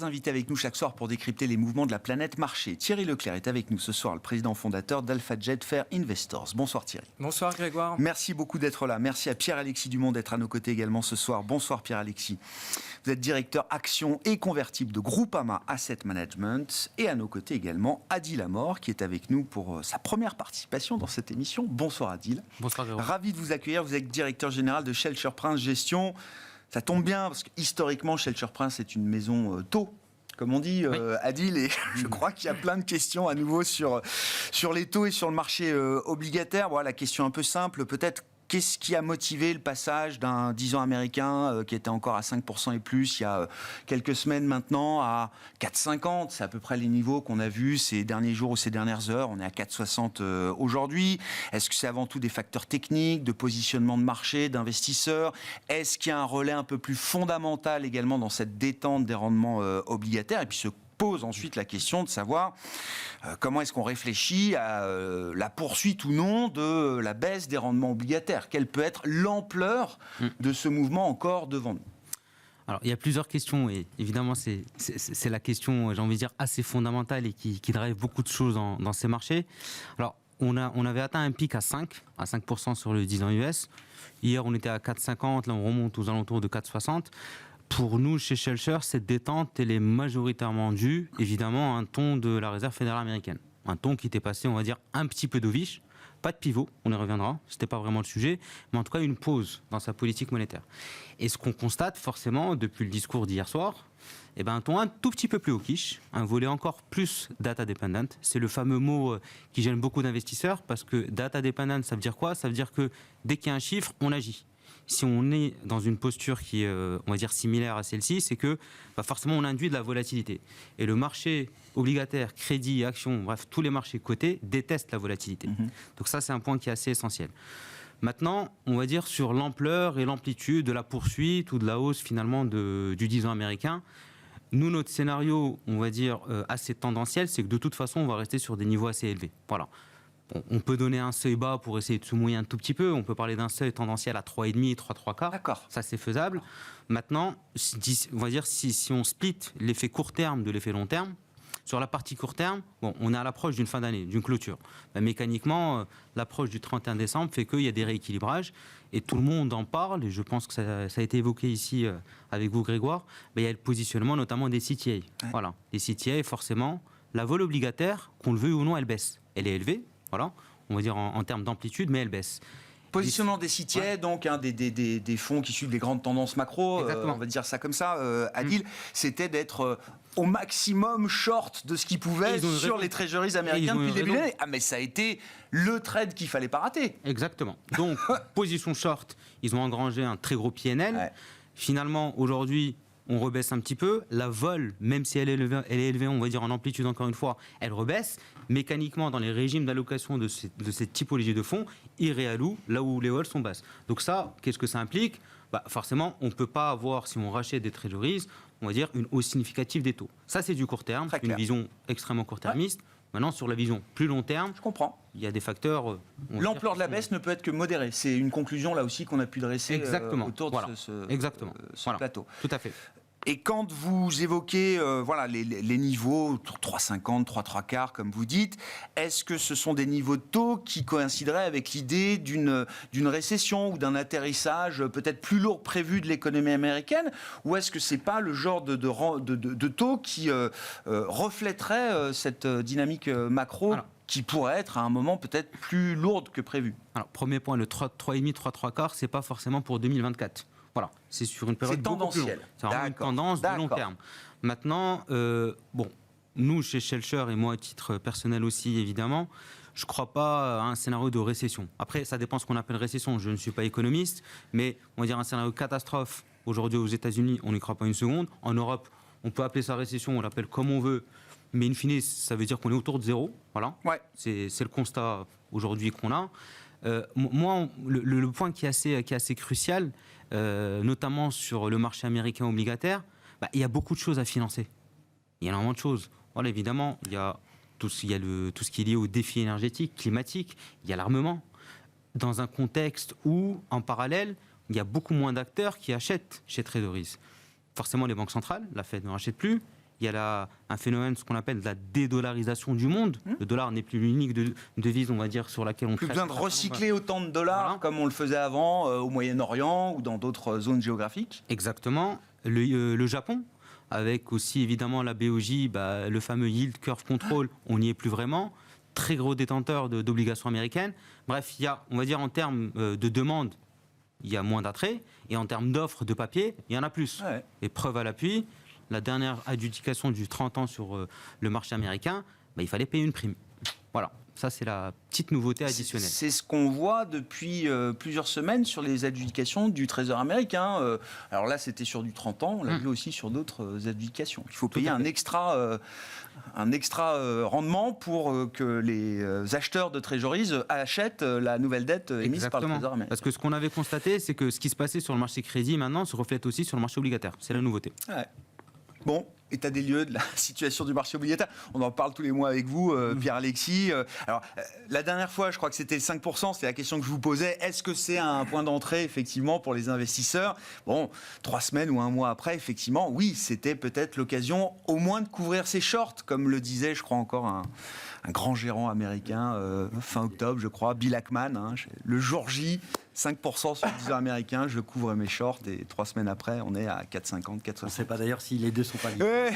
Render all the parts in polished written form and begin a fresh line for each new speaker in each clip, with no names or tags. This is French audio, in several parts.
3 invités avec nous chaque soir pour décrypter les mouvements de la planète marché. Thierry Leclerc est avec nous ce soir, le président fondateur d'AlphaJet Fair Investors. Bonsoir Thierry.
Bonsoir Grégoire.
Merci beaucoup d'être là. Merci à Pierre-Alexis Dumont d'être à nos côtés également ce soir. Bonsoir Pierre-Alexis. Vous êtes directeur actions et convertibles de Groupama Asset Management. Et à nos côtés également Adil Amor qui est avec nous pour sa première participation dans cette émission. Bonsoir Adil.
Bonsoir Grégoire.
Ravi de vous accueillir. Vous êtes directeur général de Shelter Prince Gestion. Ça tombe bien, parce que historiquement, Shelter Prince est une maison taux, comme on dit, oui. Adil, et je crois qu'il y a plein de questions à nouveau sur les taux et sur le marché obligataire. Voilà, la question un peu simple, peut-être. Qu'est-ce qui a motivé le passage d'un 10 ans américain qui était encore à 5% et plus il y a quelques semaines maintenant à 4,50? C'est à peu près les niveaux qu'on a vus ces derniers jours ou ces dernières heures. On est à 4,60 aujourd'hui. Est-ce que c'est avant tout des facteurs techniques, de positionnement de marché, d'investisseurs? Est-ce qu'il y a un relais un peu plus fondamental également dans cette détente des rendements obligataires? Et puis pose ensuite la question de savoir comment est-ce qu'on réfléchit à la poursuite ou non de la baisse des rendements obligataires. Quelle peut être l'ampleur de ce mouvement encore devant nous?
Alors, il y a plusieurs questions et évidemment, c'est la question, j'ai envie de dire, assez fondamentale et qui drive beaucoup de choses dans ces marchés. Alors, on avait atteint un pic à 5% sur le 10 ans US. Hier, on était à 4,50, là on remonte aux alentours de 4,60. Pour nous, chez Shelter, cette détente, elle est majoritairement due, évidemment, à un ton de la Réserve fédérale américaine. Un ton qui était passé, on va dire, un petit peu dovish. Pas de pivot, on y reviendra, c'était pas vraiment le sujet, mais en tout cas une pause dans sa politique monétaire. Et ce qu'on constate forcément depuis le discours d'hier soir, eh ben, un ton un tout petit peu plus hawkish, un volet encore plus data dependent. C'est le fameux mot qui gêne beaucoup d'investisseurs, parce que data dependent, ça veut dire quoi? Ça veut dire que dès qu'il y a un chiffre, on agit. Si on est dans une posture qui est, on va dire, similaire à celle-ci, c'est que forcément on induit de la volatilité. Et le marché obligataire, crédit, action, bref, tous les marchés cotés détestent la volatilité. Donc ça, c'est un point qui est assez essentiel. Maintenant, on va dire sur l'ampleur et l'amplitude de la poursuite ou de la hausse finalement du 10 ans américain. Nous, notre scénario, on va dire, assez tendanciel, c'est que de toute façon, on va rester sur des niveaux assez élevés. Voilà. On peut donner un seuil bas pour essayer de se mouiller un tout petit peu. On peut parler d'un seuil tendanciel à 3,5, 3,3 quarts.
D'accord.
Ça, c'est faisable. Maintenant, on va dire si on split l'effet court terme de l'effet long terme, sur la partie court terme, bon, on est à l'approche d'une fin d'année, d'une clôture. Mécaniquement, l'approche du 31 décembre fait qu'il y a des rééquilibrages et tout le monde en parle. Et je pense que ça a été évoqué ici avec vous, Grégoire. Il y a le positionnement notamment des CTA. Ouais. Voilà. Les CTA, forcément, la vol obligataire, qu'on le veuille ou non, elle baisse. Elle est élevée. Voilà, on va dire en termes d'amplitude, mais elle baisse.
Positionnement des CTA, ouais. Donc des fonds qui suivent les grandes tendances macro, on va dire ça comme ça, Adil, c'était d'être au maximum short de ce qu'ils pouvaient sur les treasuries américaines depuis le début de l'année. Ah mais ça a été le trade qu'il fallait pas rater.
Exactement. Donc, position short, ils ont engrangé un très gros PNL. Ouais. Finalement, aujourd'hui, on rebaisse un petit peu. La vol, même si elle est élevée, on va dire en amplitude encore une fois, elle rebaisse. Mécaniquement, dans les régimes d'allocation de cette typologie de fonds, ils réallouent là où les vols sont basses. Donc ça, qu'est-ce que ça implique? Forcément, on ne peut pas avoir, si on rachète des treasuries, on va dire une hausse significative des taux. Ça, c'est du court terme, une vision extrêmement court-termiste. Ouais. Maintenant, sur la vision plus long terme,
je comprends.
Il y a des facteurs...
L'ampleur de la baisse ne peut être que modérée. C'est une conclusion, là aussi, qu'on a pu dresser autour de ce plateau.
Tout à fait.
Et quand vous évoquez les niveaux, 3,50, 3,3 quarts, comme vous dites, est-ce que ce sont des niveaux de taux qui coïncideraient avec l'idée d'une récession ou d'un atterrissage peut-être plus lourd prévu de l'économie américaine? Ou est-ce que ce n'est pas le genre de taux qui reflèterait cette dynamique macro qui pourrait être à un moment peut-être plus lourde que prévu?
Alors, premier point, le 3,5, 3,3 quarts, ce n'est pas forcément pour 2024. Voilà, c'est sur une période beaucoup plus longue. C'est vraiment une tendance de long terme. Maintenant, nous, chez Shelter, et moi à titre personnel aussi, évidemment, je ne crois pas à un scénario de récession. Après, ça dépend ce qu'on appelle récession. Je ne suis pas économiste, mais on va dire un scénario catastrophe. Aujourd'hui, aux États-Unis, on n'y croit pas une seconde. En Europe, on peut appeler ça récession, on l'appelle comme on veut. Mais in fine, ça veut dire qu'on est autour de zéro. Voilà. Ouais. C'est le constat aujourd'hui qu'on a. Moi, le point qui est assez crucial, notamment sur le marché américain obligataire, il y a beaucoup de choses à financer. Il y a énormément de choses. Voilà, évidemment, il y a tout ce qui est lié aux défis énergétiques, climatiques, il y a l'armement. Dans un contexte où, en parallèle, il y a beaucoup moins d'acteurs qui achètent chez Treasuries. Forcément, les banques centrales, la Fed ne rachète plus. il y a un phénomène, ce qu'on appelle la dédollarisation du monde. Le dollar n'est plus l'unique devise, on va dire, sur laquelle on
Plus
traite.
besoin de recycler autant de dollars comme on le faisait avant au Moyen-Orient ou dans d'autres zones géographiques.
Exactement. Le Japon, avec aussi évidemment la BOJ, le fameux Yield Curve Control, on n'y est plus vraiment. Très gros détenteur d'obligations américaines. Bref, il y a, on va dire, en termes de demande, il y a moins d'attrait. Et en termes d'offres de papier, il y en a plus.
Ouais.
Et preuve à l'appui, la dernière adjudication du 30 ans sur le marché américain, il fallait payer une prime. Voilà. Ça, c'est la petite nouveauté additionnelle.
C'est ce qu'on voit depuis plusieurs semaines sur les adjudications du Trésor américain. Alors là, c'était sur du 30 ans, on l'a vu aussi sur d'autres adjudications. Il faut payer un extra rendement pour que les acheteurs de trésoreries achètent la nouvelle dette émise par le Trésor américain.
Parce que ce qu'on avait constaté, c'est que ce qui se passait sur le marché crédit maintenant se reflète aussi sur le marché obligataire. C'est la nouveauté.
Ouais. Bon, état des lieux de la situation du marché obligataire. On en parle tous les mois avec vous, Pierre-Alexis. Alors, la dernière fois, je crois que c'était 5%, c'était la question que je vous posais. Est-ce que c'est un point d'entrée, effectivement, pour les investisseurs ? Bon, 3 semaines ou un mois après, effectivement, oui, c'était peut-être l'occasion au moins de couvrir ses shorts, comme le disait, je crois, encore un grand gérant américain, fin octobre, je crois, Bill Ackman. Le jour J, 5% sur le 10 ans américain, je couvre mes shorts et 3 semaines après, on est à 4,50, 4,60.
On ne sait pas d'ailleurs si les deux sont pas liés.
Ouais.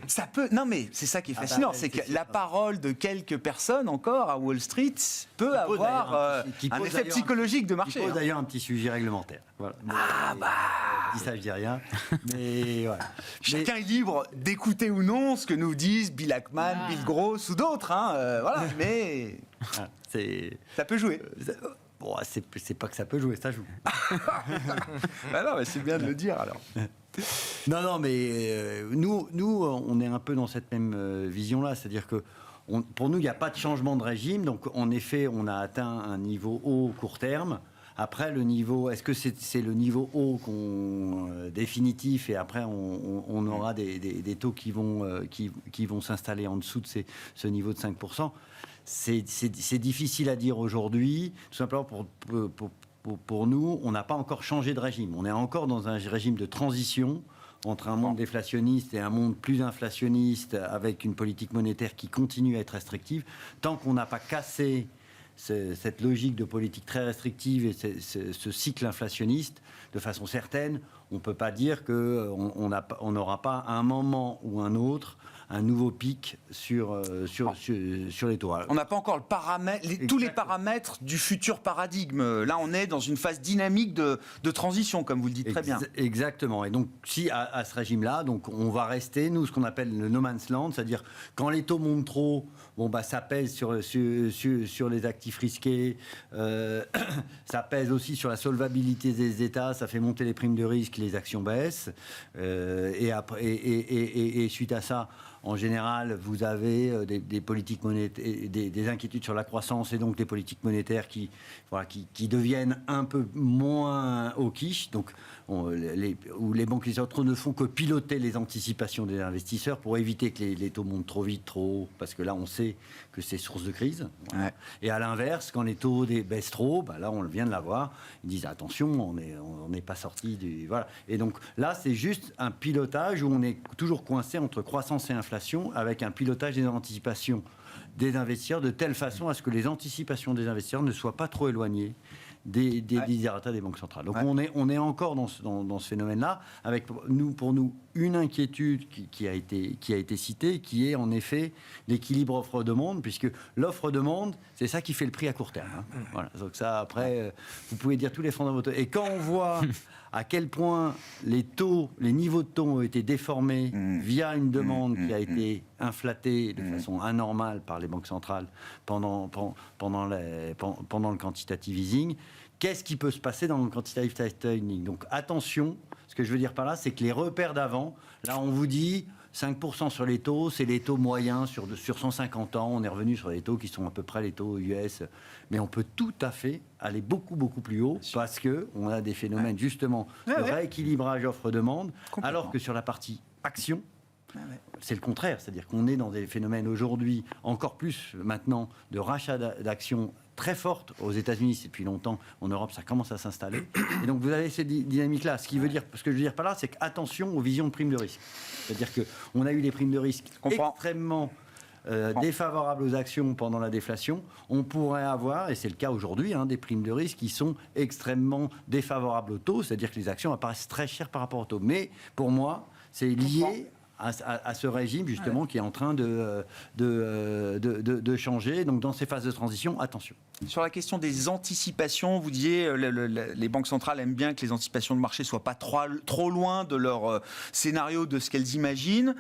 Ça peut. Non, mais c'est ça qui est fascinant, c'est que la parole de quelques personnes encore à Wall Street peut avoir un effet psychologique de marché.
Il pose d'ailleurs un petit sujet réglementaire. Voilà. Je dis ça, je dis rien. Mais voilà.
Chacun est libre d'écouter ou non ce que nous disent Bill Ackman, Bill Gross ou d'autres. Voilà, mais ça peut jouer.
Bon, c'est pas que ça peut jouer, ça joue.
Non, mais c'est bien de le dire alors.
Non, mais nous, on est un peu dans cette même vision-là, c'est-à-dire que pour nous, il n'y a pas de changement de régime, donc en effet, on a atteint un niveau haut court terme. Après, le niveau, est-ce que c'est le niveau haut définitif et après on aura des taux qui vont s'installer en dessous de ce niveau de 5%? C'est difficile à dire aujourd'hui, tout simplement pour nous, on n'a pas encore changé de régime. On est encore dans un régime de transition entre un monde déflationniste et un monde plus inflationniste avec une politique monétaire qui continue à être restrictive. Tant qu'on n'a pas cassé cette logique de politique très restrictive et ce cycle inflationniste, de façon certaine, on ne peut pas dire qu'on n'aura pas à un moment ou un autre un nouveau pic sur les taux.
On n'a pas encore tous les paramètres du futur paradigme. Là, on est dans une phase dynamique de transition, comme vous le dites très bien.
Exactement. Et donc, si à ce régime-là, donc on va rester, nous, ce qu'on appelle le no man's land, c'est-à-dire quand les taux montent trop, ça pèse sur les actifs risqués, ça pèse aussi sur la solvabilité des États, ça fait monter les primes de risque, les actions baissent, et suite à ça, en général, vous avez des politiques monétaires, des inquiétudes sur la croissance et donc des politiques monétaires qui deviennent un peu moins au quiche. Donc, où les banques centrales ne font que piloter les anticipations des investisseurs pour éviter que les taux montent trop vite, trop haut, parce que là, on sait que c'est source de crise. Voilà. Ouais. Et à l'inverse, quand les taux baissent trop, là, on vient de l'avoir, ils disent attention, on n'est pas sorti du... Voilà. Et donc là, c'est juste un pilotage où on est toujours coincé entre croissance et inflation, avec un pilotage des anticipations des investisseurs de telle façon à ce que les anticipations des investisseurs ne soient pas trop éloignées des desiderata des banques centrales. Donc on est encore dans ce phénomène-là, avec pour nous une inquiétude qui a été citée, qui est en effet l'équilibre offre-demande, puisque l'offre-demande, c'est ça qui fait le prix à court terme. Voilà. Donc ça, après, vous pouvez dire tous les fondamentaux. Et quand on voit à quel point les niveaux de taux ont été déformés via une demande qui a été inflatée de façon anormale par les banques centrales pendant le quantitative easing, qu'est-ce qui peut se passer dans le quantitative tightening? Donc attention, ce que je veux dire par là, c'est que les repères d'avant, là on vous dit 5% sur les taux, c'est les taux moyens sur 150 ans, on est revenu sur les taux qui sont à peu près les taux US, mais on peut tout à fait aller beaucoup plus haut parce qu'on a des phénomènes justement de rééquilibrage offre-demande, alors que sur la partie action, c'est le contraire, c'est-à-dire qu'on est dans des phénomènes aujourd'hui, encore plus maintenant, de rachat d'actions très forte aux États-Unis, c'est depuis longtemps. En Europe, ça commence à s'installer. Et donc, vous avez cette dynamique-là. Ce que je veux dire par là, c'est qu'attention aux visions de primes de risque. C'est-à-dire qu'on a eu des primes de risque extrêmement défavorables aux actions pendant la déflation. On pourrait avoir, et c'est le cas aujourd'hui, des primes de risque qui sont extrêmement défavorables au taux. C'est-à-dire que les actions apparaissent très chères par rapport au taux. Mais pour moi, c'est lié à ce régime justement qui est en train de changer. Donc dans ces phases de transition, attention.
Sur la question des anticipations, vous disiez les banques centrales aiment bien que les anticipations de marché soient pas trop loin de leur scénario, de ce qu'elles imaginent.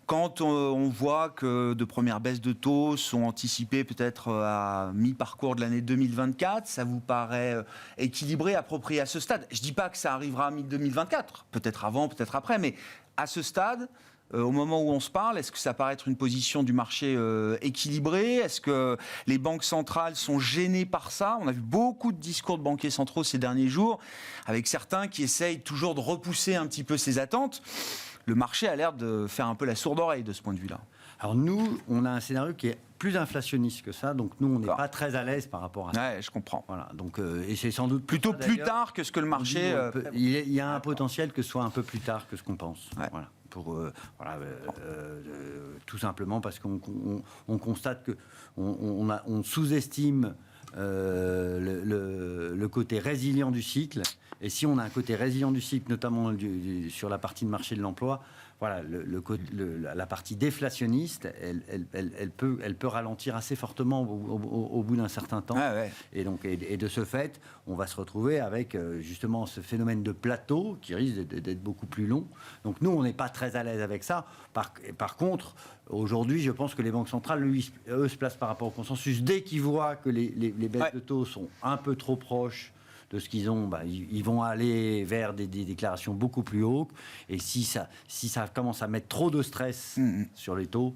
Quand on voit que de premières baisses de taux sont anticipées peut-être à mi-parcours de l'année 2024, ça vous paraît équilibré, approprié à ce stade? Je dis pas que ça arrivera à mi-2024, peut-être avant, peut-être après, mais à ce stade, au moment où on se parle, est-ce que ça paraît être une position du marché équilibrée? Est-ce que les banques centrales sont gênées par ça? On a vu beaucoup de discours de banquiers centraux ces derniers jours, avec certains qui essayent toujours de repousser un petit peu ces attentes. Le marché a l'air de faire un peu la sourde oreille de ce point de vue-là.
Alors nous, on a un scénario qui est plus inflationniste que ça, donc nous, on n'est pas très à l'aise par rapport à ça.
Ouais, je comprends.
Voilà, donc, et c'est sans doute
plutôt plus tard que ce que le marché...
Il y a un potentiel que ce soit un peu plus tard que ce qu'on pense.
Ouais.
Voilà. Tout simplement parce qu'on constate que on sous-estime le côté résilient du cycle. Et si on a un côté résilient du cycle, notamment sur la partie de marché de l'emploi, voilà, la partie déflationniste, elle peut ralentir assez fortement au bout d'un certain temps.
Ah ouais.
Et de ce fait, on va se retrouver avec justement ce phénomène de plateau qui risque d'être beaucoup plus long. Donc nous, on n'est pas très à l'aise avec ça. Par contre, aujourd'hui, je pense que les banques centrales, eux, se placent par rapport au consensus. Dès qu'ils voient que les baisses de taux sont un peu trop proches de ce qu'ils ont, ils vont aller vers des déclarations beaucoup plus hautes. Et si ça commence à mettre trop de stress sur les taux,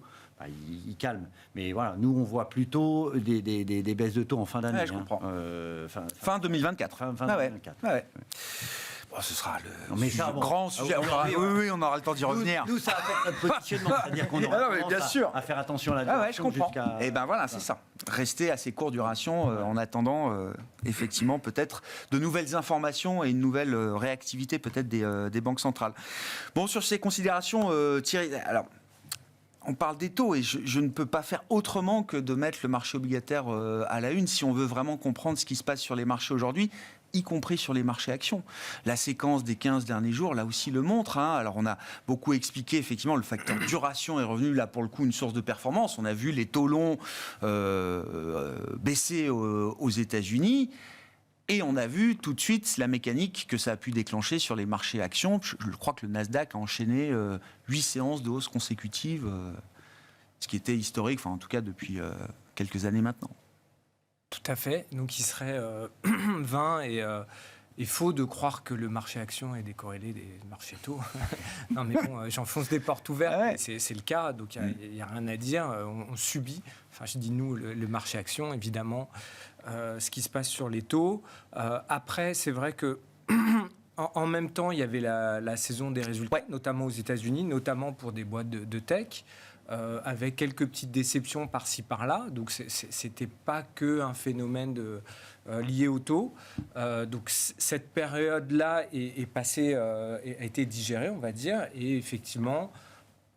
ils calment. Mais voilà, nous, on voit plutôt des baisses de taux en fin d'année.
Ouais, je comprends. Fin 2024.
Fin 2024.
Ouais. Bon, ce sera le grand sujet. Oui, on aura le temps d'y revenir.
Nous, ça affecte notre positionnement. C'est-à-dire qu'on aura à faire attention à la
ouais, je comprends. Et voilà, c'est ça. Rester assez court duration en attendant, effectivement, peut-être de nouvelles informations et une nouvelle réactivité peut-être des banques centrales. Bon, sur ces considérations, Thierry, alors... On parle des taux et je ne peux pas faire autrement que de mettre le marché obligataire à la une si on veut vraiment comprendre ce qui se passe sur les marchés aujourd'hui, y compris sur les marchés actions. La séquence des 15 derniers jours, là aussi, le montre. Alors, on a beaucoup expliqué, effectivement, le facteur duration est revenu, là, pour le coup, une source de performance. On a vu les taux longs baisser aux États-Unis. Et on a vu tout de suite la mécanique que ça a pu déclencher sur les marchés actions. Je crois que le Nasdaq a enchaîné 8 séances de hausse consécutive, ce qui était historique, enfin en tout cas depuis quelques années maintenant.
Tout à fait. Donc il serait 20 et faux de croire que le marché action est décorrélé des marchés taux. Non mais bon, j'enfonce des portes ouvertes.
Ah ouais.
C'est le cas, donc il n'y a rien à dire. On subit, enfin je dis nous, le marché action, évidemment, ce qui se passe sur les taux. Après, c'est vrai que en même temps, il y avait la saison des résultats, notamment aux États-Unis, notamment pour des boîtes de tech. Avec quelques petites déceptions par-ci par-là, donc c'était pas que un phénomène lié au taux. Donc cette période-là est passée, a été digérée, on va dire, et effectivement,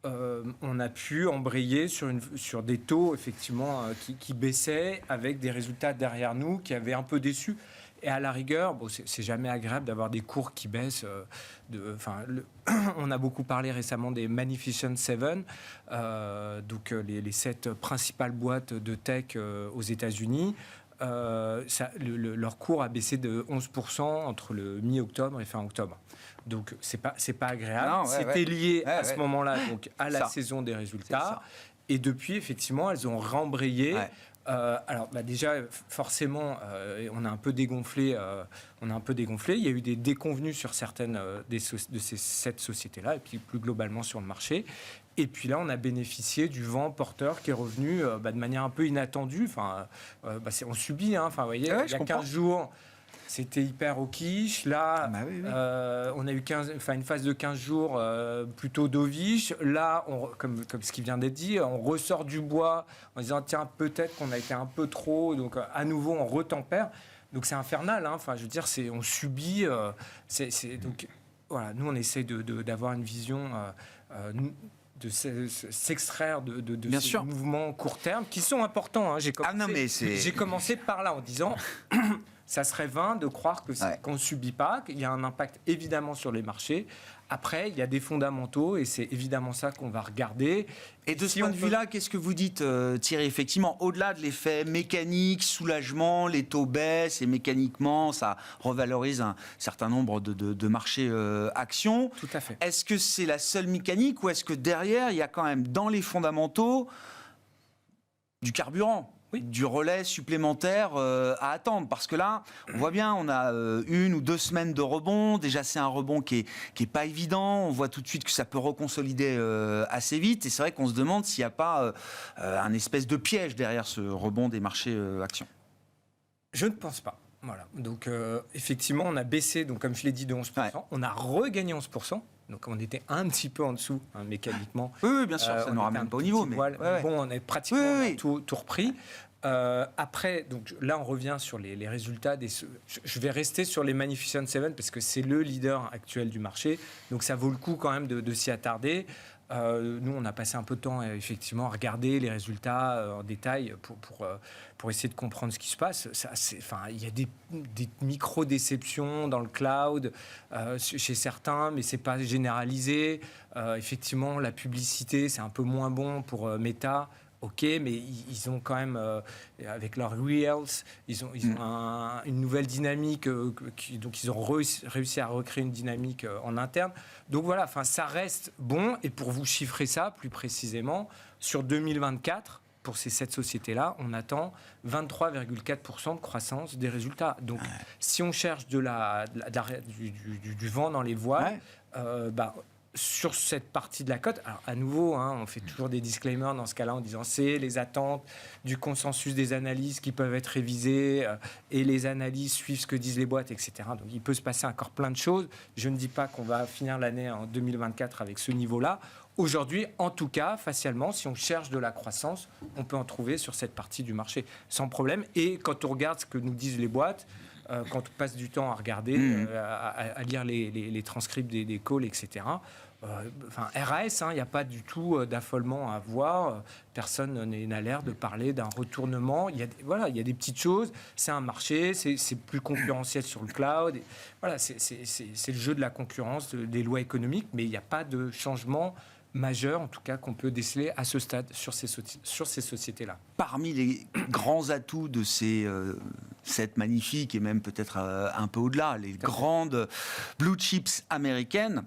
on a pu embrayer sur des taux effectivement qui baissaient, avec des résultats derrière nous qui avaient un peu déçu. Et à la rigueur, bon, c'est jamais agréable d'avoir des cours qui baissent. On a beaucoup parlé récemment des Magnificent Seven, donc les 7 principales boîtes de tech aux États-Unis. Leur cours a baissé de 11% entre le mi-octobre et fin octobre. Donc c'est pas agréable. C'était lié à ce moment-là, donc à la saison des résultats. Et depuis, effectivement, elles ont rembrayé. Ouais. Alors déjà, forcément, on a un peu dégonflé. Il y a eu des déconvenues sur certaines de ces 7 sociétés-là, et puis plus globalement sur le marché. Et puis là, on a bénéficié du vent porteur qui est revenu de manière un peu inattendue. On subit. Vous voyez, il y a 15 jours. c'était hyper au quiche. Là,
Oui.
on a eu une phase de 15 jours plutôt dovish. Là, comme ce qui vient d'être dit, on ressort du bois en disant tiens, peut-être qu'on a été un peu trop. Donc, à nouveau, on retempère. Donc, c'est infernal. Enfin, je veux dire, on subit. Donc, voilà, nous, on essaie d'avoir une vision. De s'extraire de
Bien
ces
sûr.
mouvements court terme qui sont importants. Hein. J'ai commencé par là en disant ça serait vain de croire qu'on ne subit pas, qu'il y a un impact évidemment sur les marchés. Après, il y a des fondamentaux et c'est évidemment ça qu'on va regarder.
Et de ce point de vue-là, qu'est-ce que vous dites, Thierry? Effectivement, au-delà de l'effet mécanique, soulagement, les taux baissent et mécaniquement, ça revalorise un certain nombre de marchés actions.
Tout à fait.
Est-ce que c'est la seule mécanique ou est-ce que derrière, il y a quand même dans les fondamentaux du carburant? Du relais supplémentaire à attendre, parce que là on voit bien, on a 1 ou 2 semaines de rebond, déjà c'est un rebond qui est pas évident, on voit tout de suite que ça peut reconsolider assez vite, et c'est vrai qu'on se demande s'il n'y a pas un espèce de piège derrière ce rebond des marchés actions.
Je ne pense pas. Voilà. Donc effectivement on a baissé, donc comme je l'ai dit, de 11%, on a regagné 11%. Donc on était un petit peu en dessous, hein, mécaniquement.
Oui, bien sûr, ça ne nous ramène pas au niveau. Mais...
Bon, on est pratiquement tout repris. Après, donc là, on revient sur les résultats. Je vais rester sur les Magnificent Seven parce que c'est le leader actuel du marché. Donc ça vaut le coup quand même de s'y attarder. Nous, on a passé un peu de temps effectivement à regarder les résultats en détail pour essayer de comprendre ce qui se passe. Il y a des micro-déceptions dans le cloud chez certains, mais c'est pas généralisé. Effectivement, la publicité, c'est un peu moins bon pour Meta. Ok, mais ils ont quand même, avec leurs Reels, ils ont une nouvelle dynamique, donc ils ont réussi à recréer une dynamique en interne. Donc voilà, ça reste bon. Et pour vous chiffrer ça plus précisément, sur 2024, pour ces 7 sociétés-là, on attend 23,4% de croissance des résultats. Donc si on cherche du vent dans les voiles, sur cette partie de la cote, alors à nouveau, on fait toujours des disclaimers dans ce cas-là en disant c'est les attentes du consensus des analyses qui peuvent être révisées et les analyses suivent ce que disent les boîtes, etc. Donc il peut se passer encore plein de choses. Je ne dis pas qu'on va finir l'année en 2024 avec ce niveau-là. Aujourd'hui, en tout cas, facialement, si on cherche de la croissance, on peut en trouver sur cette partie du marché sans problème. Et quand on regarde ce que nous disent les boîtes, quand on passe du temps à regarder, à lire les transcripts des calls, etc., RAS, il n'y a pas du tout d'affolement à voir. Personne n'a l'air de parler d'un retournement. Il y a des petites choses. C'est un marché, c'est plus concurrentiel sur le cloud. Voilà, c'est le jeu de la concurrence, des lois économiques, mais il n'y a pas de changement majeur, en tout cas, qu'on peut déceler à ce stade sur ces sociétés-là.
Parmi les grands atouts de ces 7 magnifiques, et même peut-être un peu au-delà, les grandes blue chips américaines,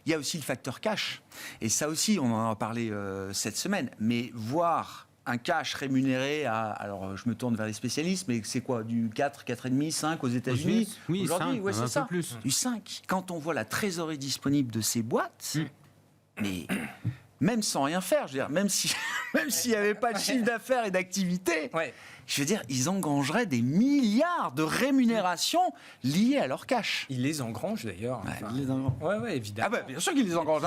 il y a aussi le facteur cash. Et ça aussi, on en a parlé cette semaine, mais voir un cash rémunéré à, alors je me tourne vers les spécialistes, mais c'est quoi, du 4, 4,5, 5 aux États-Unis?
Oui,
aujourd'hui,
5,
c'est ça.
peu plus.
Du 5. Quand on voit la trésorerie disponible de ces boîtes, mais même sans rien faire, je veux dire, même s'il n'y avait pas de chiffre d'affaires et d'activité, je veux dire, ils engrangeraient des milliards de rémunérations liées à leur cash.
Ils les engrangent d'ailleurs.
Ils les engrangent.
Oui, évidemment.
Ah bah, bien sûr qu'ils les engrangent.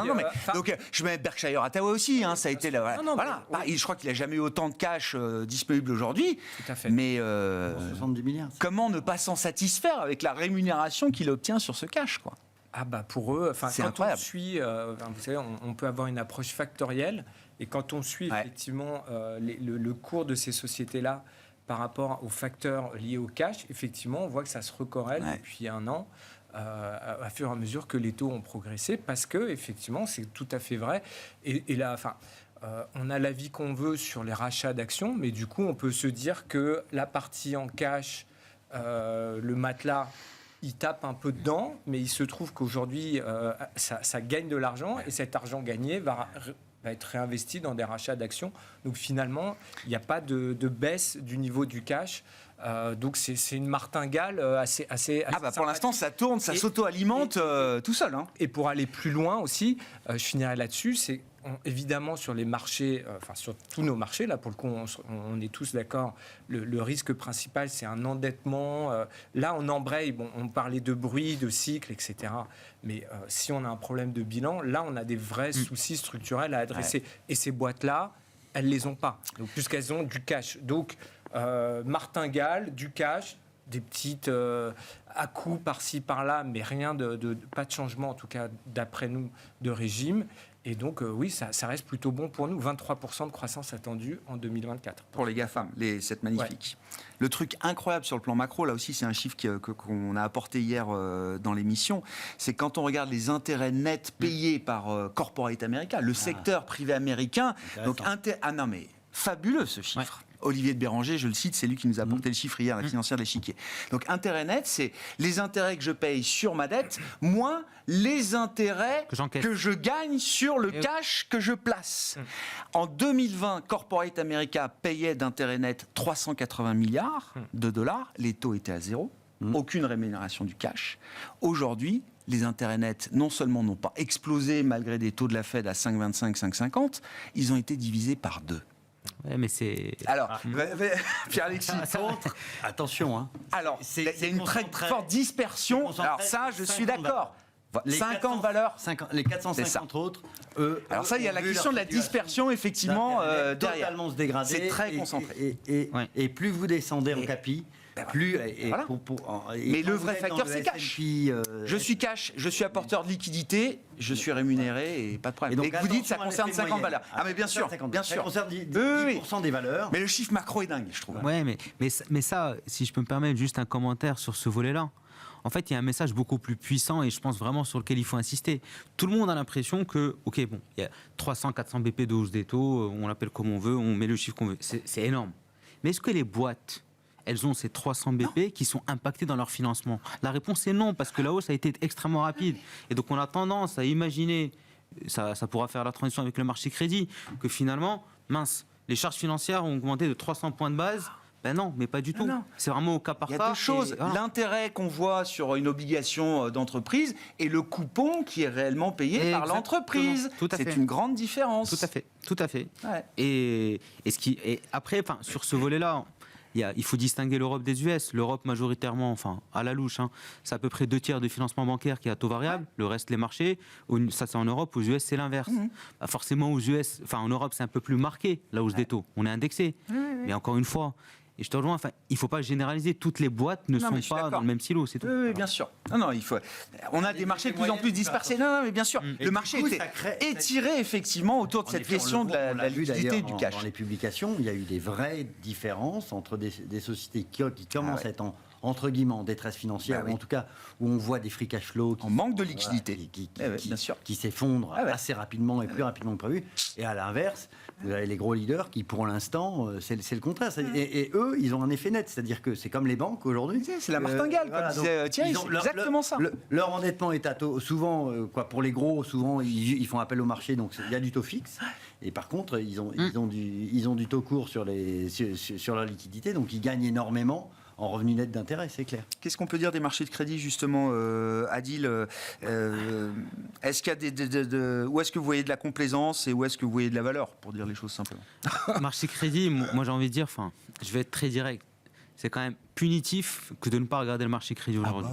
Donc je mets Berkshire Hathaway aussi, ça a été là. Voilà. Je crois qu'il n'a jamais eu autant de cash disponible aujourd'hui.
Tout à fait.
Mais
70 milliards.
comment ne pas s'en satisfaire avec la rémunération qu'il obtient sur ce cash, quoi?
Ah bah pour eux,
c'est
quand
incroyable.
on suit, vous savez, on peut avoir une approche factorielle, et quand on suit effectivement le cours de ces sociétés-là par rapport aux facteurs liés au cash, effectivement, on voit que ça se recorrèle depuis un an, à fur et à mesure que les taux ont progressé, parce que effectivement, c'est tout à fait vrai. Et là, on a l'avis qu'on veut sur les rachats d'actions, mais du coup, on peut se dire que la partie en cash, le matelas, il tape un peu dedans, mais il se trouve qu'aujourd'hui, ça gagne de l'argent, et cet argent gagné va être réinvesti dans des rachats d'actions. Donc finalement, il n'y a pas de baisse du niveau du cash. Donc c'est une martingale assez
pour l'instant, ça tourne, ça s'auto-alimente tout seul.
Et pour aller plus loin aussi, je finirai là-dessus, c'est évidemment, sur les marchés, sur tous nos marchés, là, pour le coup, on est tous d'accord, le risque principal, c'est un endettement. Là, on embraye, on parlait de bruit, de cycle, etc. Mais si on a un problème de bilan, là, on a des vrais soucis structurels à adresser. Et ces boîtes-là, elles ne les ont pas, donc, puisqu'elles ont du cash. Donc, martingale, du cash, des petites à-coups par-ci, par-là, mais rien pas de changement, en tout cas, d'après nous, de régime. Et donc, oui, ça reste plutôt bon pour nous. 23% de croissance attendue en 2024.
Pour les GAFAM, c'est magnifique. Ouais. Le truc incroyable sur le plan macro, là aussi, c'est un chiffre qu'on a apporté hier dans l'émission, c'est quand on regarde les intérêts nets payés par Corporate America, le secteur privé américain. Donc, non mais, fabuleux ce chiffre. Ouais. Olivier de Béranger, je le cite, c'est lui qui nous a apporté le chiffre hier, la financière de l'échiquier. Donc, intérêt net, c'est les intérêts que je paye sur ma dette, moins les intérêts que je gagne sur le cash que je place. En 2020, Corporate America payait d'intérêt net 380 milliards de dollars. Les taux étaient à zéro. Aucune rémunération du cash. Aujourd'hui, les intérêts nets, non seulement n'ont pas explosé malgré des taux de la Fed à 5,25, 5,50, ils ont été divisés par 2.
Ouais, mais c'est...
Alors, Pierre-Alexis,
attention. Hein.
Alors, il y a une très forte dispersion. Alors ça, je suis d'accord. 50 valeurs.
Les 450 autres, eux...
Alors ça, il y a la question de la dispersion, effectivement, derrière.
Totalement se dégrader.
C'est très concentré.
Et plus vous descendez en capi...
Voilà. Mais le vrai facteur, c'est cash. Je suis cash, je suis apporteur de liquidité, je suis rémunéré et pas de problème. Et donc, vous dites ça concerne 50 valeurs. Ah mais bien sûr, bien sûr.
Ça concerne 10% des valeurs.
Mais le chiffre macro est dingue, je trouve.
Ouais, mais ça, si je peux me permettre juste un commentaire sur ce volet-là. En fait, il y a un message beaucoup plus puissant et je pense vraiment sur lequel il faut insister. Tout le monde a l'impression que, ok, bon, il y a 300, 400 BP de hausse des taux, on l'appelle comme on veut, on met le chiffre qu'on veut. C'est énorme. Mais est-ce que les boîtes, elles ont ces 300 BP qui sont impactés dans leur financement? La réponse est non, parce que la hausse a été extrêmement rapide. Et donc on a tendance à imaginer, ça pourra faire la transition avec le marché crédit, que finalement, mince, les charges financières ont augmenté de 300 points de base. Ben non, mais pas du tout. C'est vraiment au cas par cas.
Il y a deux choses. L'intérêt qu'on voit sur une obligation d'entreprise et le coupon qui est réellement payé par l'entreprise. C'est une grande différence.
Tout à fait.
Ouais.
Et après, sur ce volet-là, il faut distinguer l'Europe des US. L'Europe, majoritairement, à la louche, c'est à peu près 2/3 du financement bancaire qui est à taux variable. Le reste, les marchés. Ça, c'est en Europe. Aux US, c'est l'inverse. Forcément, aux US, en Europe, c'est un peu plus marqué, la hausse des taux. On est indexé. Mais encore une fois, et je te rejoins, il ne faut pas généraliser. Toutes les boîtes ne sont pas dans le même silo, c'est tout.
Oui, bien sûr. Non, il faut. On a des marchés de plus en plus dispersés. Non, mais bien sûr. Le marché était étiré, effectivement, autour de cette question de la liquidité du cash.
Dans les publications, il y a eu des vraies différences entre des sociétés qui commencent à être entre guillemets en détresse financière, ou en tout cas où on voit des free cash flow
en manque de liquidité,
qui s'effondrent assez rapidement et plus rapidement que prévu. Et à l'inverse, vous avez les gros leaders qui, pour l'instant, c'est le contraire. Et eux, ils ont un effet net, c'est-à-dire que c'est comme les banques aujourd'hui.
C'est la martingale, comme disait Thierry, c'est exactement ça.
Leur endettement est à taux, souvent, pour les gros, souvent, ils font appel au marché, donc il y a du taux fixe. Et par contre, ils ont du taux court sur leur liquidité, donc ils gagnent énormément en revenu net d'intérêt, c'est clair.
Qu'est-ce qu'on peut dire des marchés de crédit, justement, Adil? Est-ce qu'il y a où est-ce que vous voyez de la complaisance et où est-ce que vous voyez de la valeur, pour dire les choses simplement?
Marché crédit, moi j'ai envie de dire, je vais être très direct. C'est quand même punitif que de ne pas regarder le marché crédit aujourd'hui.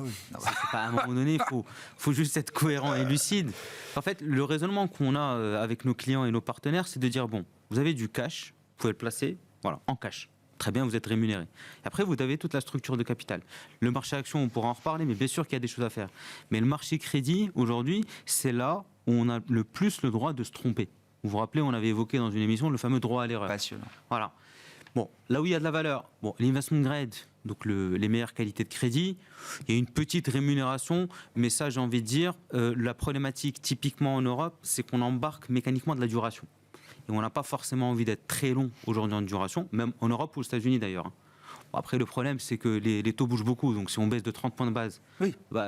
À un moment donné, il faut juste être cohérent et lucide. En fait, le raisonnement qu'on a avec nos clients et nos partenaires, c'est de dire, bon, vous avez du cash, vous pouvez le placer, en cash. Très bien, vous êtes rémunéré. Et après, vous avez toute la structure de capital. Le marché action, on pourra en reparler, mais bien sûr qu'il y a des choses à faire. Mais le marché crédit, aujourd'hui, c'est là où on a le plus le droit de se tromper. Vous vous rappelez, on avait évoqué dans une émission le fameux droit à l'erreur.
Passionnant.
Voilà. Bon, là où il y a de la valeur, l'investment grade, donc les meilleures qualités de crédit, il y a une petite rémunération, mais ça, j'ai envie de dire, la problématique typiquement en Europe, c'est qu'on embarque mécaniquement de la duration. Et on n'a pas forcément envie d'être très long aujourd'hui en duration, même en Europe ou aux États-Unis d'ailleurs. Bon, après, le problème, c'est que les taux bougent beaucoup. Donc, si on baisse de 30 points de base,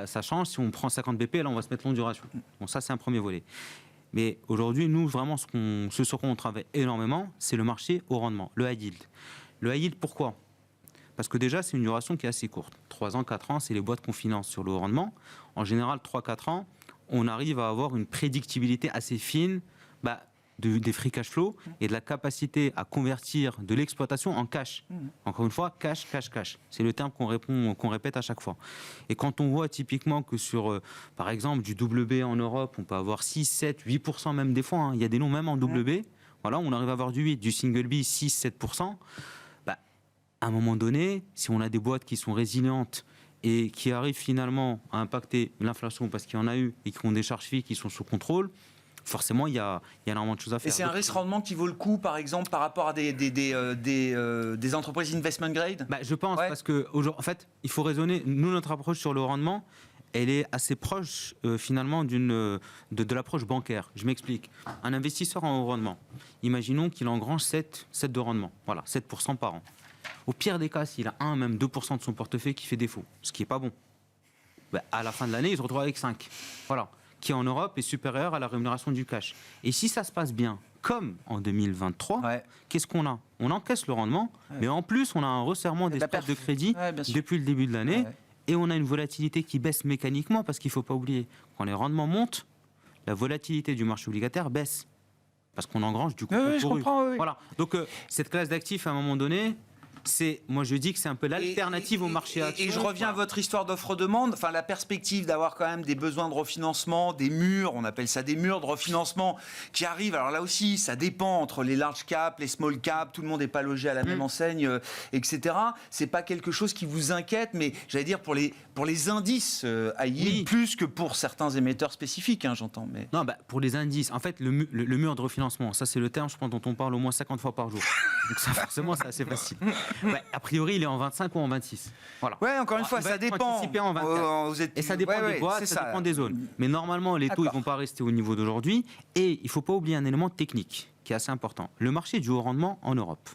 ça change. Si on prend 50 BP, là, on va se mettre long duration. Bon, ça, c'est un premier volet. Mais aujourd'hui, nous, vraiment, ce sur quoi on travaille énormément, c'est le marché au rendement, le high yield. Le high yield, pourquoi? Parce que déjà, c'est une duration qui est assez courte. 3 ans, 4 ans, c'est les boîtes qu'on finance sur le haut rendement. En général, 3-4 ans, on arrive à avoir une prédictibilité assez fine, des free cash flow et de la capacité à convertir de l'exploitation en cash. Encore une fois, cash. C'est le terme qu'on répète à chaque fois. Et quand on voit typiquement que sur, par exemple, du WB en Europe, on peut avoir 6, 7, 8% même des fois, hein. Il y a des noms même en WB, voilà, on arrive à avoir du 8, du single B, 6, 7%. À un moment donné, si on a des boîtes qui sont résilientes et qui arrivent finalement à impacter l'inflation parce qu'il y en a eu et qui ont des charges fixes qui sont sous contrôle, forcément, il y a énormément de choses à faire.
Et c'est un risque-rendement qui vaut le coup, par exemple, par rapport à des entreprises investment grade?
Je pense, parce que en fait, il faut raisonner. Nous, notre approche sur le rendement, elle est assez proche finalement de l'approche bancaire. Je m'explique. Un investisseur en haut rendement, imaginons qu'il engrange 7 de rendement, voilà, 7% par an. Au pire des cas, s'il a 1, même 2% de son portefeuille qui fait défaut, ce qui n'est pas bon, à la fin de l'année, il se retrouve avec 5. Voilà. Qui en Europe est supérieur à la rémunération du cash. Et si ça se passe bien, comme en 2023, qu'est-ce qu'on a? On encaisse le rendement, mais en plus, on a un resserrement des spreads de crédit depuis le début de l'année, et on a une volatilité qui baisse mécaniquement, parce qu'il ne faut pas oublier, quand les rendements montent, la volatilité du marché obligataire baisse, parce qu'on engrange du coup.
Je comprends,
Voilà. Donc, cette classe d'actifs, à un moment donné, moi je dis que c'est un peu l'alternative au marché action.
Et je reviens à votre histoire d'offre-demande, enfin la perspective d'avoir quand même des besoins de refinancement, des murs, on appelle ça des murs de refinancement qui arrivent. Alors là aussi, ça dépend entre les large caps, les small caps, tout le monde n'est pas logé à la même enseigne, etc. C'est pas quelque chose qui vous inquiète, mais j'allais dire pour les indices high yield, plus que pour certains émetteurs spécifiques, hein, j'entends. Mais...
Non, pour les indices, en fait, le mur de refinancement, ça c'est le terme, je pense, dont on parle au moins 50 fois par jour. Donc ça, forcément, c'est assez facile. A priori, il est en 25 ou en 26. Voilà.
Ouais, encore une fois, ça dépend.
En 24. Et ça dépend des boîtes, ça dépend des zones. Mais normalement, les taux, ils ne vont pas rester au niveau d'aujourd'hui. Et il ne faut pas oublier un élément technique qui est assez important. Le marché du haut rendement en Europe.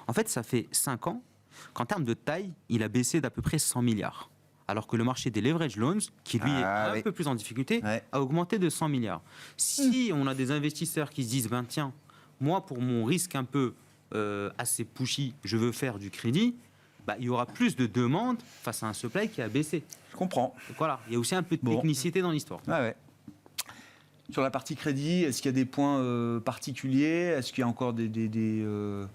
En fait, ça fait 5 ans qu'en termes de taille, il a baissé d'à peu près 100 milliards. Alors que le marché des leverage loans, qui lui est un peu plus en difficulté, a augmenté de 100 milliards. Si on a des investisseurs qui se disent, tiens, moi, pour mon risque un peu assez pushy, je veux faire du crédit, il y aura plus de demandes face à un supply qui a baissé.
Je comprends.
Donc voilà, il y a aussi un peu de technicité dans l'histoire.
Sur la partie crédit, est-ce qu'il y a des points particuliers? Est-ce qu'il y a encore des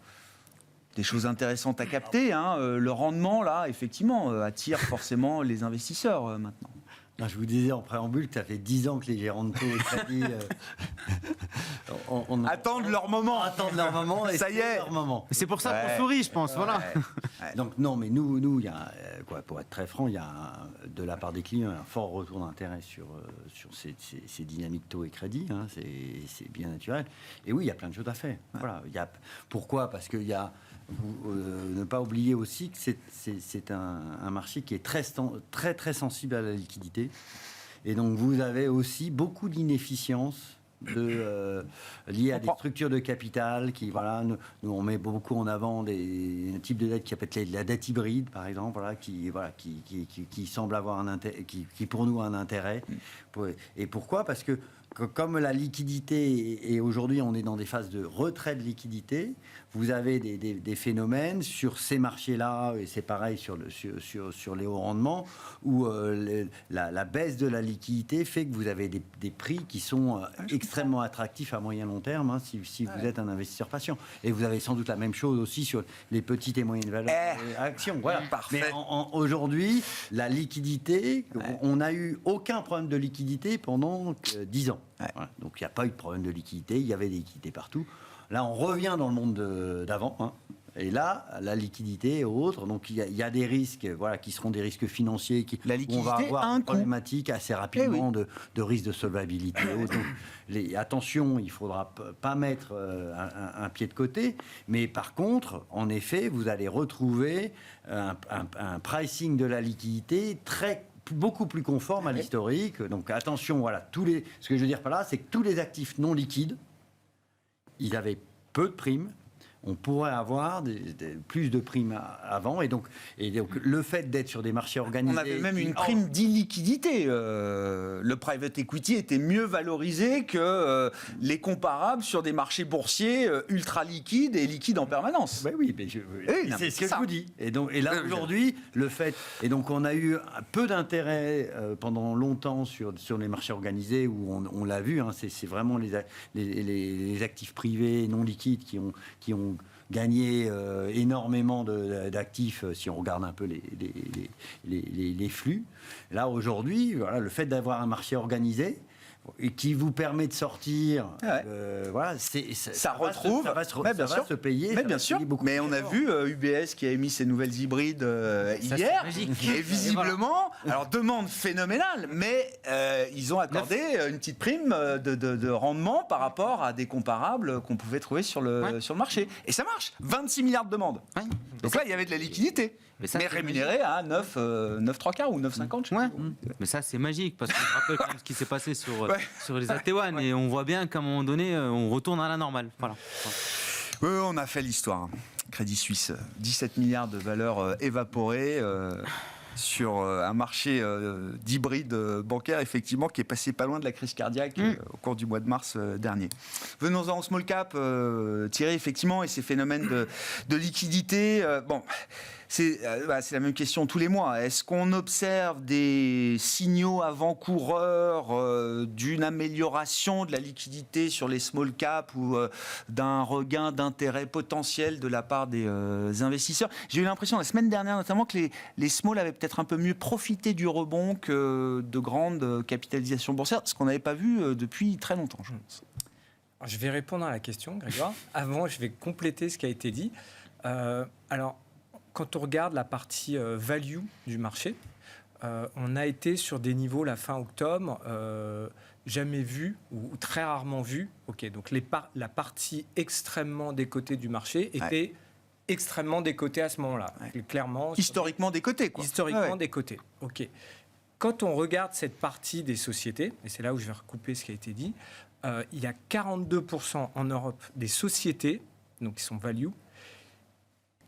choses intéressantes à capter, hein? Le rendement, là, effectivement, attire forcément les investisseurs maintenant.
Je vous disais en préambule que ça fait 10 ans que les gérants de taux et crédit
attendent leur moment.
Et
ça y est.
Leur moment.
C'est pour ça qu'on sourit, je pense. Voilà.
Donc non, mais nous, il y a, pour être très franc, il y a de la part des clients un fort retour d'intérêt sur ces dynamiques taux et crédit. Hein, c'est bien naturel. Et oui, il y a plein de choses à faire. Voilà. Pourquoi? Parce qu'il y a ne pas oublier aussi que c'est un marché qui est très, très sensible à la liquidité. Et donc, vous avez aussi beaucoup d'inefficiences liées à des structures de capital qui, nous on met beaucoup en avant un type de dette qui s'appelle la dette hybride, par exemple, qui semble avoir qui pour nous a un intérêt. Et pourquoi? Parce que comme la liquidité, et aujourd'hui on est dans des phases de retrait de liquidité, vous avez des phénomènes sur ces marchés-là, et c'est pareil sur les hauts rendements, où la baisse de la liquidité fait que vous avez des prix qui sont extrêmement attractifs à moyen long terme, hein, si vous êtes un investisseur patient. Et vous avez sans doute la même chose aussi sur les petites et moyennes valeurs actions. Voilà.
Parfait.
Mais aujourd'hui, la liquidité, on n'a eu aucun problème de liquidité pendant 10 ans. Voilà. Donc il n'y a pas eu de problème de liquidité, il y avait des liquidités partout. Là, on revient dans le monde d'avant. Hein. Et là, la liquidité et autres, donc il y a des risques, qui seront des risques financiers, on va avoir une problématique assez rapidement de risque de solvabilité. Donc, attention, il ne faudra pas mettre un pied de côté, mais par contre, en effet, vous allez retrouver un pricing de la liquidité beaucoup plus conforme à l'historique. Donc attention, ce que je veux dire par là, c'est que tous les actifs non liquides, ils avaient peu de primes, on pourrait avoir plus de primes avant. Et donc le fait d'être sur des marchés organisés...
On avait même une prime d'illiquidité. Le private equity était mieux valorisé que les comparables sur des marchés boursiers ultra liquides et liquides en permanence.
Ben oui, c'est ce que je vous dis. Et là, aujourd'hui, le fait... Et donc, on a eu peu d'intérêt pendant longtemps sur les marchés organisés, où on l'a vu, hein, c'est vraiment les actifs privés non liquides qui ont gagné énormément d'actifs si on regarde un peu les flux. Là, aujourd'hui, voilà, le fait d'avoir un marché organisé et qui vous permet de sortir, voilà,
ça retrouve,
ça va se payer.
Mais bien sûr. Mais on a vu UBS qui a émis ses nouvelles hybrides hier, et visiblement, alors demande phénoménale, mais ils ont accordé une petite prime de rendement par rapport à des comparables qu'on pouvait trouver sur le marché. Et ça marche. 26 milliards de demandes. Ouais. Donc là, il y avait de la liquidité. Mais rémunéré à 9 3 quarts ou 9,50, je sais pas.
Mais ça, c'est magique, parce que je rappelle quand même ce qui s'est passé sur les AT1, et on voit bien qu'à un moment donné, on retourne à la normale. Voilà.
On a fait l'histoire. Crédit Suisse, 17 milliards de valeur évaporée sur un marché d'hybride bancaire, effectivement, qui est passé pas loin de la crise cardiaque au cours du mois de mars dernier. Venons-en au small cap, Thierry, effectivement, et ces phénomènes de liquidité. C'est la même question tous les mois. Est-ce qu'on observe des signaux avant-coureurs d'une amélioration de la liquidité sur les small caps ou d'un regain d'intérêt potentiel de la part des investisseurs? J'ai eu l'impression la semaine dernière notamment que les small avaient peut-être un peu mieux profité du rebond que de grandes capitalisations boursières, ce qu'on n'avait pas vu depuis très longtemps, je pense.
Je vais répondre à la question, Grégoire. Avant, je vais compléter ce qui a été dit. Quand on regarde la partie value du marché, on a été sur des niveaux, la fin octobre, jamais vus ou très rarement vus. Donc la partie extrêmement décotée du marché était extrêmement décotée à ce moment-là. Clairement,
historiquement décotée, quoi.
Historiquement décotée. Quand on regarde cette partie des sociétés, et c'est là où je vais recouper ce qui a été dit, il y a 42% en Europe des sociétés, donc qui sont value,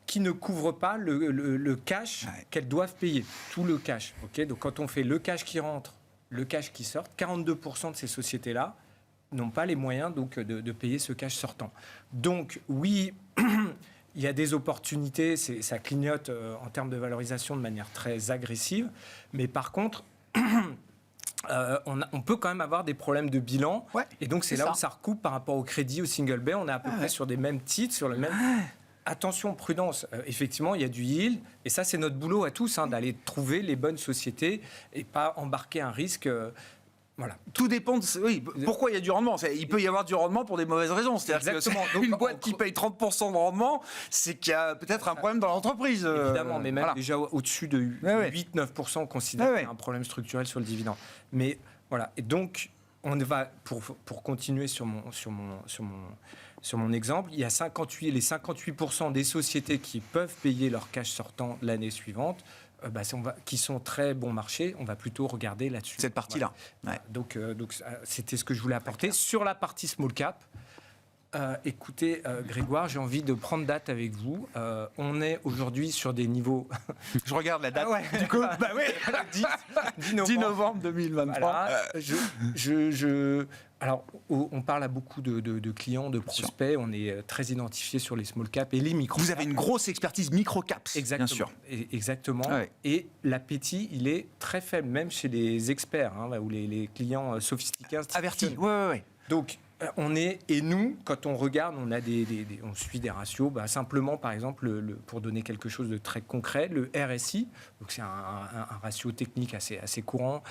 qui ne couvrent pas le cash qu'elles doivent payer, tout le cash. Donc quand on fait le cash qui rentre, le cash qui sort, 42% de ces sociétés-là n'ont pas les moyens donc, de payer ce cash sortant. Donc oui, il y a des opportunités, ça clignote en termes de valorisation de manière très agressive, mais par contre... on peut quand même avoir des problèmes de bilan, et donc c'est là où ça recoupe par rapport au crédit, au single bay, on est à peu près sur des mêmes titres, sur le même... Attention, prudence, effectivement, il y a du yield, et ça c'est notre boulot à tous, d'aller trouver les bonnes sociétés et pas embarquer un risque... Voilà.
Tout dépend de... pourquoi il y a du rendement. Il peut y avoir du rendement pour des mauvaises raisons. C'est-à-dire que une boîte qui paye 30% de rendement, c'est qu'il y a peut-être un problème dans l'entreprise.
Évidemment, mais même déjà au-dessus de 8-9%, on considère qu'il y a un problème structurel sur le dividende. Mais voilà, et donc, on va, pour continuer sur mon exemple, il y a les 58% des sociétés qui peuvent payer leur cash sortant l'année suivante, qui sont très bon marché, on va plutôt regarder là-dessus.
Cette partie-là.
Donc, c'était ce que je voulais apporter. Sur la partie small cap, écoutez, Grégoire, j'ai envie de prendre date avec vous. On est aujourd'hui sur des niveaux...
Je regarde la date. Du coup, 10 novembre 2023.
Voilà. Alors, on parle à beaucoup de clients, de prospects. On est très identifié sur les small caps et les micro caps.
Vous avez une grosse expertise micro caps, bien sûr.
Exactement. Et l'appétit, il est très faible, même chez les experts, ou les clients sophistiqués.
Avertis.
Donc, et nous, quand on regarde, on suit des ratios. Simplement, par exemple, pour donner quelque chose de très concret, le RSI, donc c'est un ratio technique assez courant.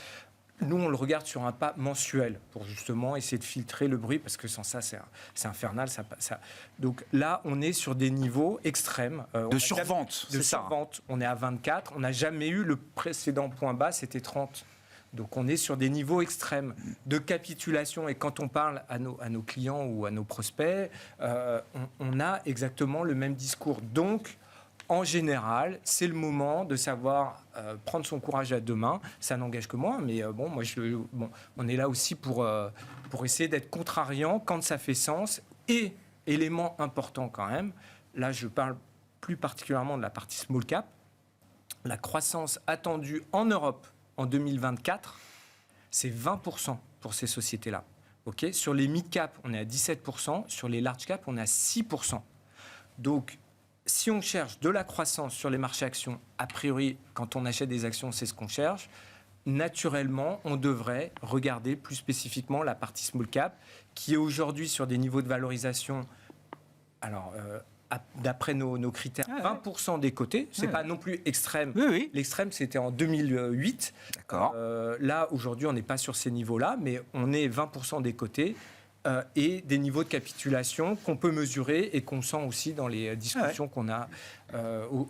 Nous, on le regarde sur un pas mensuel pour justement essayer de filtrer le bruit, parce que sans ça, c'est infernal. Donc là, on est sur des niveaux extrêmes.
De survente,
c'est ça. On est à 24. On n'a jamais eu le précédent point bas, c'était 30. Donc on est sur des niveaux extrêmes de capitulation. Et quand on parle à nos clients ou à nos prospects, on a exactement le même discours. Donc, en général, c'est le moment de savoir prendre son courage à deux mains. Ça n'engage que moi, mais on est là aussi pour essayer d'être contrariant quand ça fait sens. Et, élément important quand même, là je parle plus particulièrement de la partie small cap, la croissance attendue en Europe en 2024, c'est 20% pour ces sociétés-là. Okay, sur les mid-cap, on est à 17%. Sur les large-cap, on est à 6%. Donc, si on cherche de la croissance sur les marchés actions, a priori, quand on achète des actions, c'est ce qu'on cherche. Naturellement, on devrait regarder plus spécifiquement la partie small-cap, qui est aujourd'hui sur des niveaux de valorisation... Alors, d'après nos critères, 20% des cotés. C'est pas non plus extrême.
Oui.
L'extrême, c'était en 2008.
D'accord.
Là, aujourd'hui, on n'est pas sur ces niveaux-là, mais on est 20% des cotés et des niveaux de capitulation qu'on peut mesurer et qu'on sent aussi dans les discussions qu'on a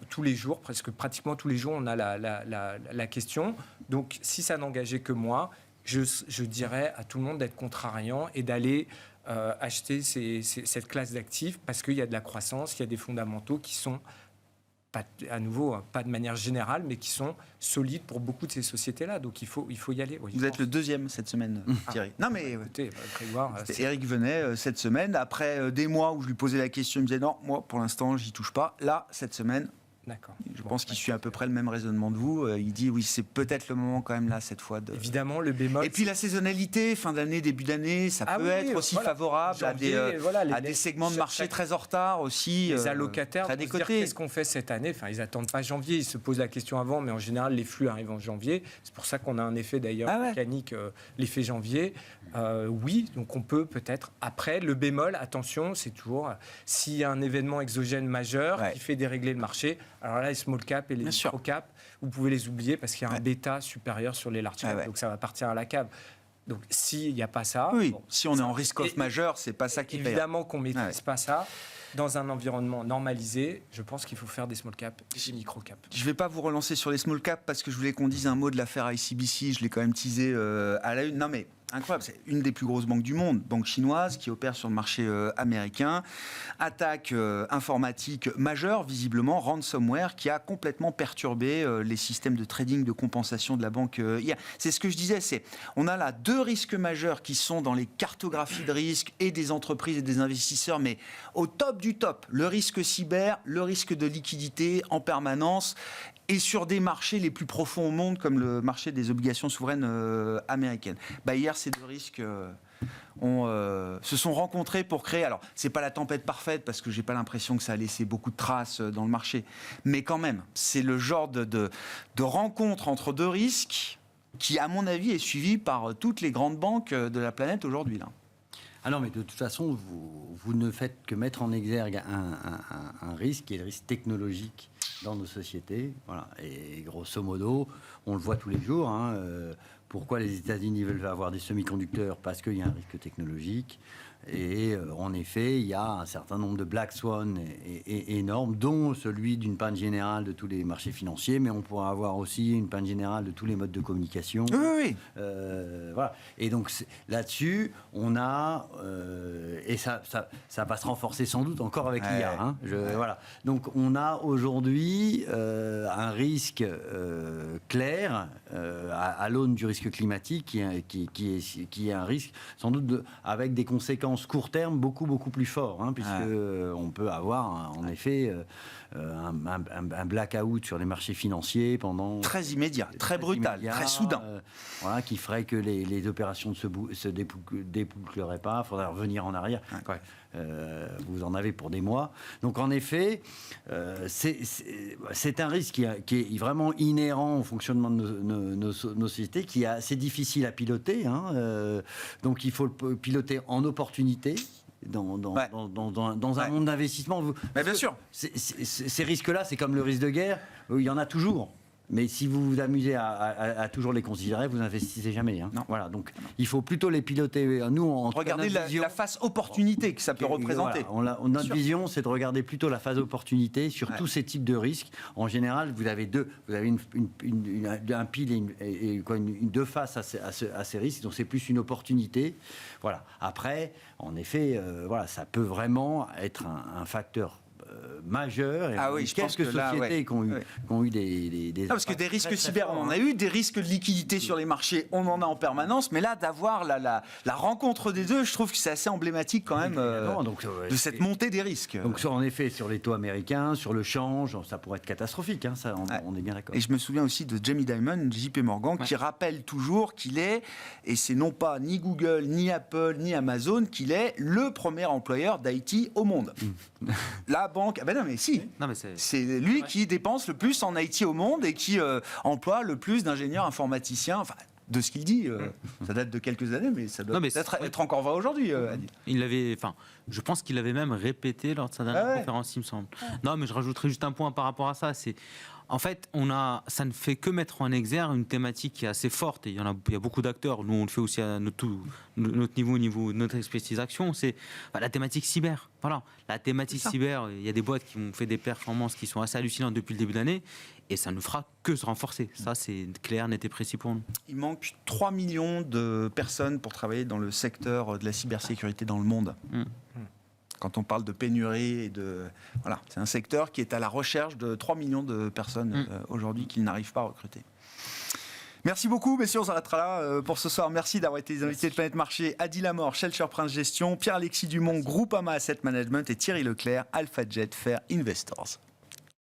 tous les jours, pratiquement tous les jours, on a la question. Donc, si ça n'engageait que moi, je dirais à tout le monde d'être contrariant et d'aller acheter cette classe d'actifs parce qu'il y a de la croissance, il y a des fondamentaux qui sont, pas de manière générale, mais qui sont solides pour beaucoup de ces sociétés-là. Donc il faut y aller. Oui,
vous êtes le deuxième cette semaine, Thierry. Non mais
écoutez, Grégoire,
Eric venait cette semaine, après des mois où je lui posais la question, il me disait non, moi pour l'instant j'y touche pas. Là, cette semaine,
d'accord.
Je pense qu'il suit à peu près le même raisonnement de vous. Il dit oui, c'est peut-être le moment quand même là cette fois de.
Évidemment, le bémol.
Et puis la saisonnalité, fin d'année, début d'année, ça peut être aussi favorable janvier, à des segments de marché très en retard aussi.
Les allocataires
très
vont se dire
décotés.
qu'est-ce qu'on fait cette année. Enfin, ils n'attendent pas janvier, ils se posent la question avant, mais en général, les flux arrivent en janvier. C'est pour ça qu'on a un effet d'ailleurs mécanique, l'effet janvier. Oui, donc on peut peut-être. Après, le bémol, attention, c'est toujours s'il y a un événement exogène majeur qui fait dérégler le marché. Alors là, les small cap et les micro cap, vous pouvez les oublier parce qu'il y a un bêta supérieur sur les large cap, donc ça va partir à la cave. Donc s'il n'y a pas ça,
si on est en risk-off majeur, c'est pas ça qui paye.
Évidemment qu'on ne maîtrise pas ça. Dans un environnement normalisé, je pense qu'il faut faire des small cap et des micro cap.
Je ne vais pas vous relancer sur les small cap parce que je voulais qu'on dise un mot de l'affaire ICBC. Je l'ai quand même teasé à la une. Non mais incroyable, c'est une des plus grosses banques du monde, banque chinoise qui opère sur le marché américain. Attaque informatique majeure, visiblement, ransomware, qui a complètement perturbé les systèmes de trading, de compensation de la banque hier. C'est ce que je disais, on a là deux risques majeurs qui sont dans les cartographies de risque et des entreprises et des investisseurs, mais au top du top. Le risque cyber, le risque de liquidité en permanence, et sur des marchés les plus profonds au monde, comme le marché des obligations souveraines américaines. Hier, ces deux risques se sont rencontrés pour créer... Alors, c'est pas la tempête parfaite, parce que j'ai pas l'impression que ça a laissé beaucoup de traces dans le marché. Mais quand même, c'est le genre de rencontre entre deux risques qui, à mon avis, est suivi par toutes les grandes banques de la planète aujourd'hui, là.
Ah non, mais de toute façon, vous ne faites que mettre en exergue un risque, qui est le risque technologique dans nos sociétés. Voilà. Et grosso modo, on le voit tous les jours. Pourquoi les États-Unis veulent avoir des semi-conducteurs ? Parce qu'il y a un risque technologique. Et en effet, il y a un certain nombre de black swan énormes, dont celui d'une panne générale de tous les marchés financiers, mais on pourra avoir aussi une panne générale de tous les modes de communication.
Oui.
Voilà. Et donc là-dessus, on a et ça va se renforcer sans doute encore avec l'IA. Voilà. Donc on a aujourd'hui un risque clair à l'aune du risque climatique, qui est un risque sans doute avec des conséquences court terme beaucoup plus forts, puisque on peut avoir en effet un blackout sur les marchés financiers pendant...
Très immédiat, très brutal, très soudain.
Voilà, qui ferait que les opérations ne se déboucleraient pas, il faudrait revenir en arrière. Vous en avez pour des mois. Donc en effet, c'est un risque qui est vraiment inhérent au fonctionnement de nos sociétés, qui est assez difficile à piloter. Donc il faut le piloter en opportunité. Dans un monde d'investissement.
Bien sûr.
Ces risques-là, c'est comme le risque de guerre, il y en a toujours. Mais si vous vous amusez à toujours les considérer, vous n'investissez jamais. Non. Voilà, donc il faut plutôt les piloter. Nous,
regardez la phase opportunité que ça peut représenter.
Voilà, notre vision, c'est de regarder plutôt la phase opportunité sur tous ces types de risques. En général, vous avez un pile et deux faces à ces risques. Donc c'est plus une opportunité. Voilà. Après, en effet, ça peut vraiment être un facteur majeurs. Et
Ah oui, je pense
quelques
que là,
sociétés
ouais.
qui ont eu des
Non, parce que des risques
très, très
cyber,
forts,
on en
hein.
a eu, des risques de liquidité sur les marchés, on en a en permanence, mais là, d'avoir la rencontre des deux, je trouve que c'est assez emblématique quand même de cette montée des risques.
Donc, en effet, sur les taux américains, sur le change, ça pourrait être catastrophique, hein, ça, on est bien d'accord.
Et je me souviens aussi de Jamie Dimon, JP Morgan, qui rappelle toujours qu'il est, et c'est non pas ni Google, ni Apple, ni Amazon, qu'il est le premier employeur d'IT au monde. La banque, ah ben non mais si,
Non, mais
c'est lui qui dépense le plus en IT au monde et qui emploie le plus d'ingénieurs informaticiens, enfin, de ce qu'il dit. Ça date de quelques années, mais ça doit peut-être être encore vrai aujourd'hui.
Je pense qu'il l'avait même répété lors de sa dernière conférence, il me semble. Non, mais je rajouterai juste un point par rapport à ça. En fait, ça ne fait que mettre en exergue une thématique qui est assez forte. Et il y a beaucoup d'acteurs. Nous, on le fait aussi à notre niveau, au niveau de notre expertise action. C'est la thématique cyber. Voilà, la thématique cyber. Il y a des boîtes qui ont fait des performances qui sont assez hallucinantes depuis le début d'année. Et ça ne fera que se renforcer. Ça, c'est clair, net et précis pour nous.
Il manque 3 millions de personnes pour travailler dans le secteur de la cybersécurité dans le monde. Quand on parle de pénurie voilà, c'est un secteur qui est à la recherche de 3 millions de personnes aujourd'hui qu'ils n'arrivent pas à recruter. Merci beaucoup, messieurs, on s'arrêtera là pour ce soir. Merci d'avoir été les invités de Planète Marché. Adi Lamort, Shelter Prince Gestion, Pierre-Alexis Dumont, Groupama Asset Management et Thierry Leclerc, AlphaJet Fair Investors.